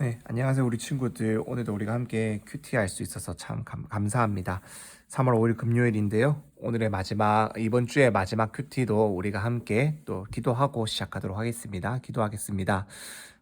네, 안녕하세요 우리 친구들. 오늘도 우리가 함께 큐티 할 수 있어서 참 감사합니다. 3월 5일 금요일인데요. 오늘의 마지막, 이번 주의 마지막 큐티도 우리가 함께 또 기도하고 시작하도록 하겠습니다. 기도하겠습니다.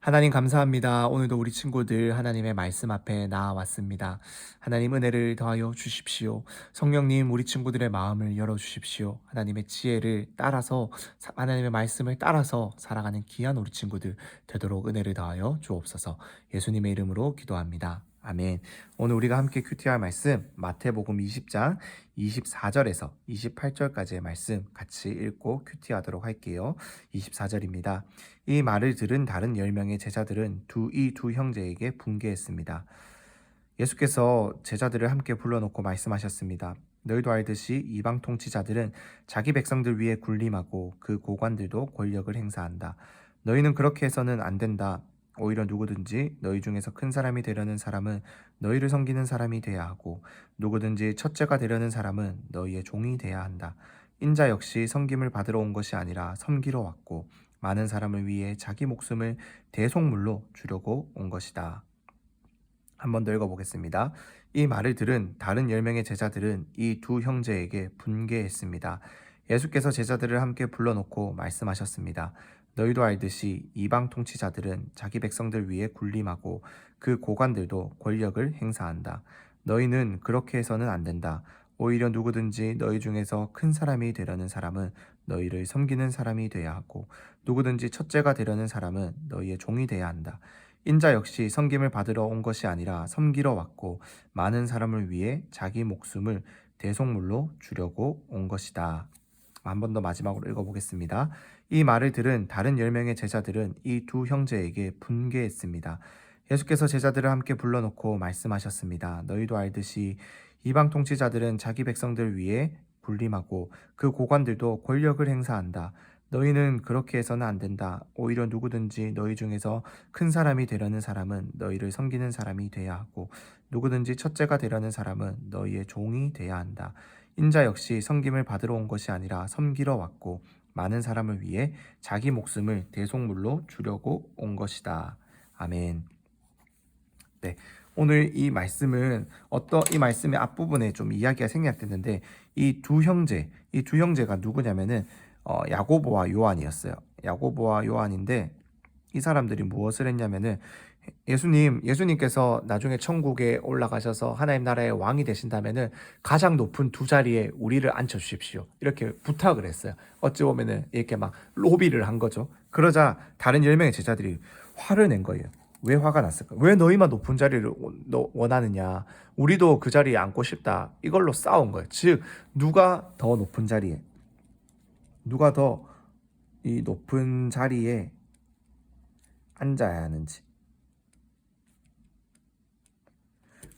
하나님 감사합니다. 오늘도 우리 친구들 하나님의 말씀 앞에 나와왔습니다. 하나님 은혜를 더하여 주십시오. 성령님 우리 친구들의 마음을 열어주십시오. 하나님의 지혜를 따라서 하나님의 말씀을 따라서 살아가는 귀한 우리 친구들 되도록 은혜를 더하여 주옵소서. 예수님의 이름으로 기도합니다. 아멘. 오늘 우리가 함께 큐티할 말씀 마태복음 20장 24절에서 28절까지의 말씀 같이 읽고 큐티하도록 할게요. 24절입니다. 이 말을 들은 다른 10명의 제자들은 이 두 형제에게 분개했습니다. 예수께서 제자들을 함께 불러놓고 말씀하셨습니다. 너희도 알듯이 이방 통치자들은 자기 백성들 위에 군림하고 그 고관들도 권력을 행사한다. 너희는 그렇게 해서는 안 된다. 오히려 누구든지 너희 중에서 큰 사람이 되려는 사람은 너희를 섬기는 사람이 돼야 하고 누구든지 첫째가 되려는 사람은 너희의 종이 돼야 한다. 인자 역시 섬김을 받으러 온 것이 아니라 섬기러 왔고 많은 사람을 위해 자기 목숨을 대속물로 주려고 온 것이다. 한 번 더 읽어보겠습니다. 이 말을 들은 다른 10명의 제자들은 이 두 형제에게 분개했습니다. 예수께서 제자들을 함께 불러놓고 말씀하셨습니다. 너희도 알듯이 이방 통치자들은 자기 백성들 위에 군림하고 그 고관들도 권력을 행사한다. 너희는 그렇게 해서는 안 된다. 오히려 누구든지 너희 중에서 큰 사람이 되려는 사람은 너희를 섬기는 사람이 돼야 하고 누구든지 첫째가 되려는 사람은 너희의 종이 돼야 한다. 인자 역시 섬김을 받으러 온 것이 아니라 섬기러 왔고 많은 사람을 위해 자기 목숨을 대속물로 주려고 온 것이다. 한 번 더 마지막으로 읽어보겠습니다. 이 말을 들은 다른 10명의 제자들은 이 두 형제에게 분개했습니다. 예수께서 제자들을 함께 불러놓고 말씀하셨습니다. 너희도 알듯이 이방 통치자들은 자기 백성들 위에 군림하고 그 고관들도 권력을 행사한다. 너희는 그렇게 해서는 안 된다. 오히려 누구든지 너희 중에서 큰 사람이 되려는 사람은 너희를 섬기는 사람이 돼야 하고 누구든지 첫째가 되려는 사람은 너희의 종이 돼야 한다. 인자 역시 섬김을 받으러 온 것이 아니라 섬기러 왔고 많은 사람을 위해 자기 목숨을 대속물로 주려고 온 것이다. 아멘. 네. 오늘 이 말씀은 이 말씀의 앞부분에 좀 이야기가 생략됐는데 이 두 형제가 누구냐면은 야고보와 요한이었어요. 야고보와 요한인데 이 사람들이 무엇을 했냐면은 예수님께서 나중에 천국에 올라가셔서 하나님 나라의 왕이 되신다면은 가장 높은 두 자리에 우리를 앉혀 주십시오. 이렇게 부탁을 했어요. 어찌 보면은 이렇게 막 로비를 한 거죠. 그러자 다른 10명의 제자들이 화를 낸 거예요. 왜 화가 났을까? 왜 너희만 높은 자리를 원하느냐? 우리도 그 자리에 앉고 싶다. 이걸로 싸운 거예요. 즉 누가 더 높은 자리에 누가 더 이 높은 자리에 앉아야 하는지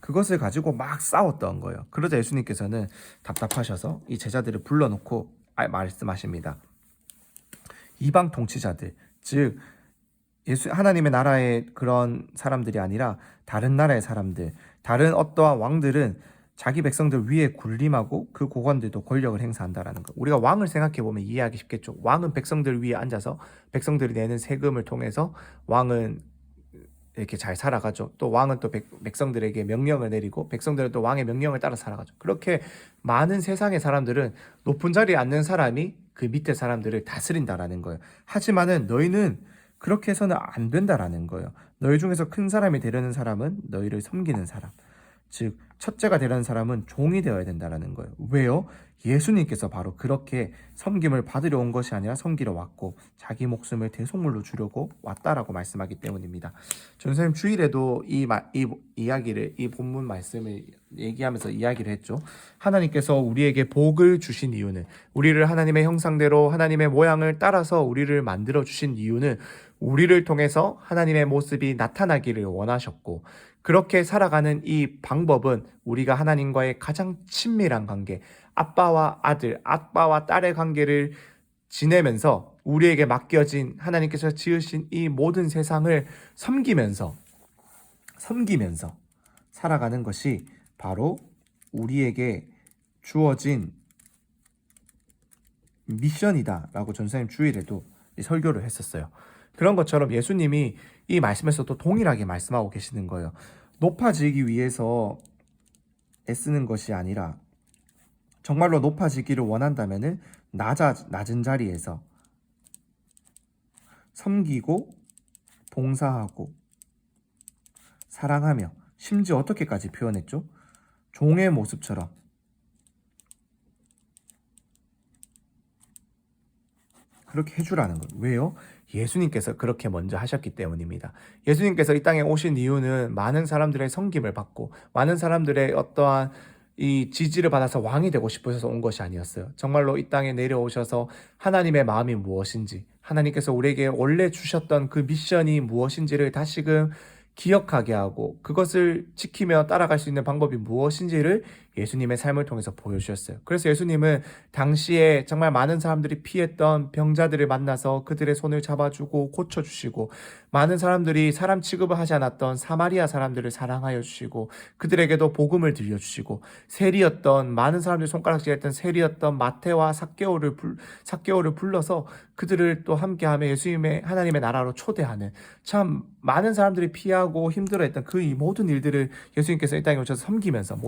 그것을 가지고 막 싸웠던 거예요. 그러자 예수님께서는 답답하셔서 이 제자들을 불러놓고 말씀하십니다. 이방 통치자들, 즉 하나님의 나라의 그런 사람들이 아니라 다른 나라의 사람들, 다른 어떠한 왕들은 자기 백성들 위에 군림하고 그 고관들도 권력을 행사한다라는 거. 우리가 왕을 생각해 보면 이해하기 쉽겠죠. 왕은 백성들 위에 앉아서 백성들이 내는 세금을 통해서 왕은 이렇게 잘 살아가죠. 또 왕은 또 백성들에게 명령을 내리고 백성들은 또 왕의 명령을 따라 살아가죠. 그렇게 많은 세상의 사람들은 높은 자리에 앉는 사람이 그 밑에 사람들을 다스린다라는 거예요. 하지만은 너희는 그렇게 해서는 안 된다라는 거예요. 너희 중에서 큰 사람이 되려는 사람은 너희를 섬기는 사람, 즉 첫째가 되려는 사람은 종이 되어야 된다라는 거예요. 왜요? 예수님께서 바로 그렇게 섬김을 받으려 온 것이 아니라 섬기러 왔고 자기 목숨을 대속물로 주려고 왔다라고 말씀하기 때문입니다. 전선생님 주일에도 이 본문 말씀을 얘기하면서 이야기를 했죠. 하나님께서 우리에게 복을 주신 이유는, 우리를 하나님의 형상대로 하나님의 모양을 따라서 우리를 만들어 주신 이유는 우리를 통해서 하나님의 모습이 나타나기를 원하셨고, 그렇게 살아가는 이 방법은 우리가 하나님과의 가장 친밀한 관계, 아빠와 아들, 아빠와 딸의 관계를 지내면서 우리에게 맡겨진 하나님께서 지으신 이 모든 세상을 섬기면서 살아가는 것이 바로 우리에게 주어진 미션이다라고 전사님 주일에도 설교를 했었어요. 그런 것처럼 예수님이 이 말씀에서도 동일하게 말씀하고 계시는 거예요. 높아지기 위해서 애쓰는 것이 아니라 정말로 높아지기를 원한다면은 낮은 자리에서 섬기고 봉사하고 사랑하며, 심지어 어떻게까지 표현했죠? 종의 모습처럼 그렇게 해주라는 거예요. 왜요? 예수님께서 그렇게 먼저 하셨기 때문입니다. 예수님께서 이 땅에 오신 이유는 많은 사람들의 섬김을 받고 많은 사람들의 어떠한 이 지지를 받아서 왕이 되고 싶으셔서 온 것이 아니었어요. 정말로 이 땅에 내려오셔서 하나님의 마음이 무엇인지, 하나님께서 우리에게 원래 주셨던 그 미션이 무엇인지를 다시금 기억하게 하고 그것을 지키며 따라갈 수 있는 방법이 무엇인지를 예수님의 삶을 통해서 보여주셨어요. 그래서 예수님은 당시에 정말 많은 사람들이 피했던 병자들을 만나서 그들의 손을 잡아주고 고쳐주시고, 많은 사람들이 사람 취급을 하지 않았던 사마리아 사람들을 사랑하여 주시고 그들에게도 복음을 들려주시고, 세리였던 많은 사람들이 손가락질했던 세리였던 마태와 삭개오를 불러서 그들을 또 함께하며 예수님의 하나님의 나라로 초대하는, 참 많은 사람들이 피하고 힘들어했던 그 이 모든 일들을 예수님께서 이 땅에 오셔서 섬기면서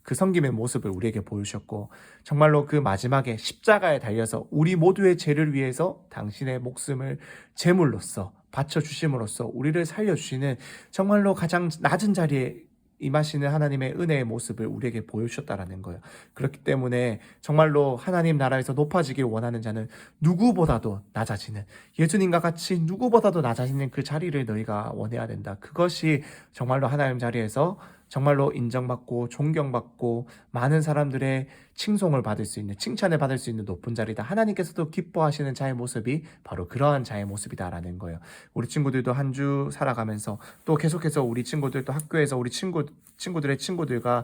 그 섬김의 모습을 우리에게 보여주셨고, 정말로 그 마지막에 십자가에 달려서 우리 모두의 죄를 위해서 당신의 목숨을 제물로서 바쳐주심으로써 우리를 살려주시는, 정말로 가장 낮은 자리에 임하시는 하나님의 은혜의 모습을 우리에게 보여주셨다라는 거예요. 그렇기 때문에 정말로 하나님 나라에서 높아지길 원하는 자는 누구보다도 낮아지는, 예수님과 같이 누구보다도 낮아지는 그 자리를 너희가 원해야 된다. 그것이 정말로 하나님 자리에서 정말로 인정받고 존경받고 많은 사람들의 칭송을 받을 수 있는, 칭찬을 받을 수 있는 높은 자리다. 하나님께서도 기뻐하시는 자의 모습이 바로 그러한 자의 모습이다라는 거예요. 우리 친구들도 한 주 살아가면서 또 계속해서 우리 친구들도 학교에서 우리 친구들의 친구들과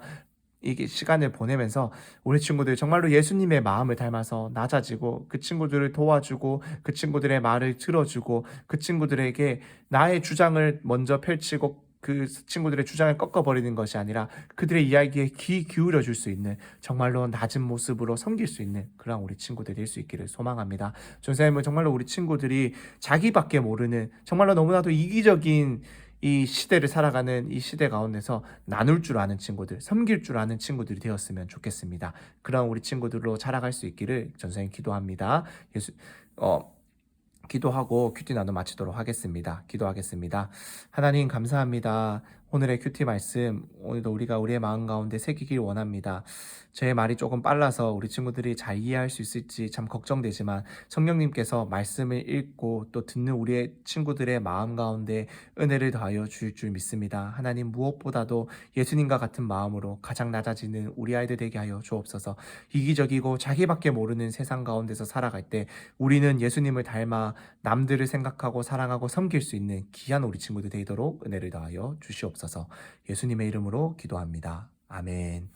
이게 시간을 보내면서 우리 친구들 정말로 예수님의 마음을 닮아서 낮아지고 그 친구들을 도와주고 그 친구들의 말을 들어주고 그 친구들에게 나의 주장을 먼저 펼치고 그 친구들의 주장을 꺾어버리는 것이 아니라 그들의 이야기에 귀 기울여 줄 수 있는, 정말로 낮은 모습으로 섬길 수 있는 그런 우리 친구들이 될 수 있기를 소망합니다. 전사님은 정말로 우리 친구들이 자기밖에 모르는, 정말로 너무나도 이기적인 이 시대를 살아가는 이 시대 가운데서 나눌 줄 아는 친구들, 섬길 줄 아는 친구들이 되었으면 좋겠습니다. 그런 우리 친구들로 자라갈 수 있기를 전사님 기도합니다. 기도하고 큐티 나눠 마치도록 하겠습니다. 기도하겠습니다. 하나님 감사합니다. 오늘의 큐티 말씀, 오늘도 우리가 우리의 마음 가운데 새기길 원합니다. 제 말이 조금 빨라서 우리 친구들이 잘 이해할 수 있을지 참 걱정되지만, 성령님께서 말씀을 읽고 또 듣는 우리의 친구들의 마음 가운데 은혜를 더하여 주실 줄 믿습니다. 하나님, 무엇보다도 예수님과 같은 마음으로 가장 낮아지는 우리 아이들 되게 하여 주옵소서. 이기적이고 자기밖에 모르는 세상 가운데서 살아갈 때 우리는 예수님을 닮아 남들을 생각하고 사랑하고 섬길 수 있는 귀한 우리 친구들 되도록 은혜를 더하여 주시옵소서. 예수님의 이름으로 기도합니다. 아멘.